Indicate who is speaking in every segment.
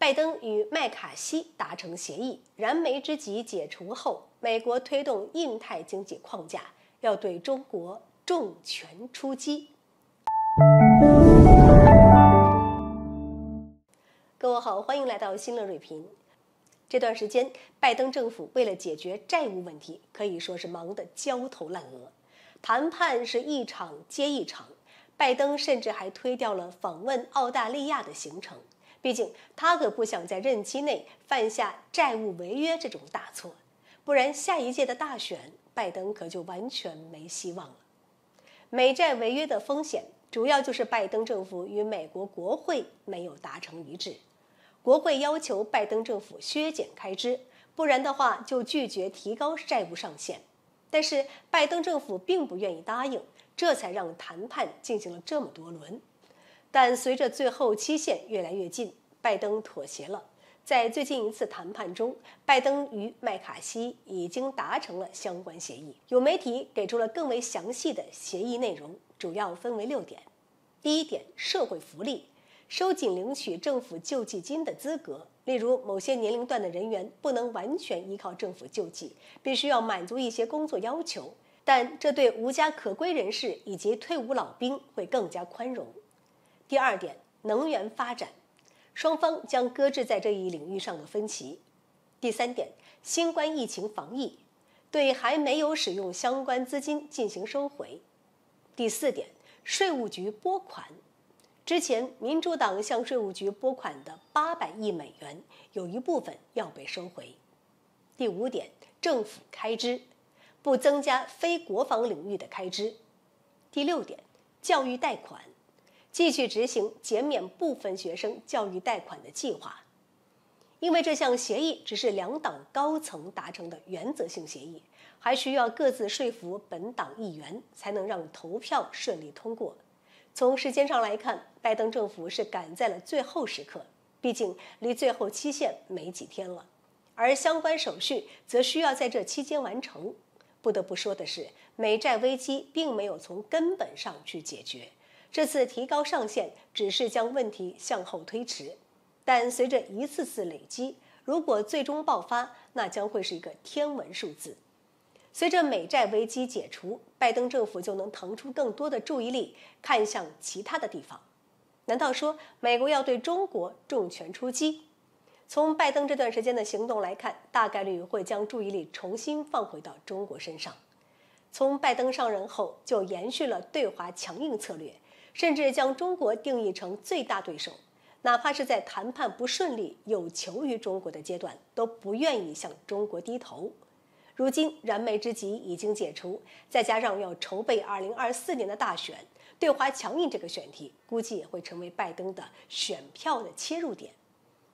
Speaker 1: 拜登与麦卡锡达成协议，燃眉之急解除后，美国推动印太经济框架，要对中国重拳出击。各位好，欢迎来到新乐锐评。这段时间，拜登政府为了解决债务问题，可以说是忙得焦头烂额，谈判是一场接一场。拜登甚至还推掉了访问澳大利亚的行程。毕竟他可不想在任期内犯下债务违约这种大错，不然下一届的大选，拜登可就完全没希望了。美债违约的风险主要就是拜登政府与美国国会没有达成一致，国会要求拜登政府削减开支，不然的话就拒绝提高债务上限。但是拜登政府并不愿意答应，这才让谈判进行了这么多轮。但随着最后期限越来越近，拜登妥协了。在最近一次谈判中，拜登与麦卡锡已经达成了相关协议。有媒体给出了更为详细的协议内容，主要分为6点。第一点，社会福利，收紧领取政府救济金的资格，例如某些年龄段的人员不能完全依靠政府救济，必须要满足一些工作要求，但这对无家可归人士以及退伍老兵会更加宽容。第二点，能源发展，双方将搁置在这一领域上的分歧。第三点，新冠疫情防疫，对还没有使用相关资金进行收回。第四点，税务局拨款，之前民主党向税务局拨款的800亿美元，有一部分要被收回。第五点，政府开支，不增加非国防领域的开支。第6点，教育贷款，继续执行减免部分学生教育贷款的计划。因为这项协议只是2党高层达成的原则性协议，还需要各自说服本党议员，才能让投票顺利通过。从时间上来看，拜登政府是赶在了最后时刻，毕竟离最后期限没几天了，而相关手续则需要在这期间完成。不得不说的是，美债危机并没有从根本上去解决，这次提高上限只是将问题向后推迟，但随着一次次累积，如果最终爆发，那将会是一个天文数字。随着美债危机解除，拜登政府就能腾出更多的注意力看向其他的地方。难道说美国要对中国重拳出击？从拜登这段时间的行动来看，大概率会将注意力重新放回到中国身上。从拜登上任后就延续了对华强硬策略，甚至将中国定义成最大对手，哪怕是在谈判不顺利、有求于中国的阶段，都不愿意向中国低头。如今燃眉之急已经解除，再加上要筹备2024年的大选，对华强硬这个选题估计也会成为拜登的选票的切入点。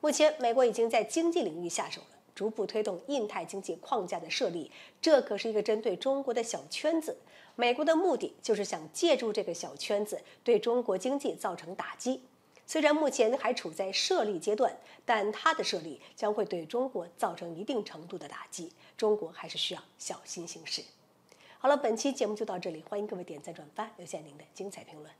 Speaker 1: 目前美国已经在经济领域下手了，逐步推动印太经济框架的设立，这可是一个针对中国的小圈子。美国的目的就是想借助这个小圈子对中国经济造成打击。虽然目前还处在设立阶段，但它的设立将会对中国造成一定程度的打击，中国还是需要小心行事。好了，本期节目就到这里，欢迎各位点赞转发，留下您的精彩评论。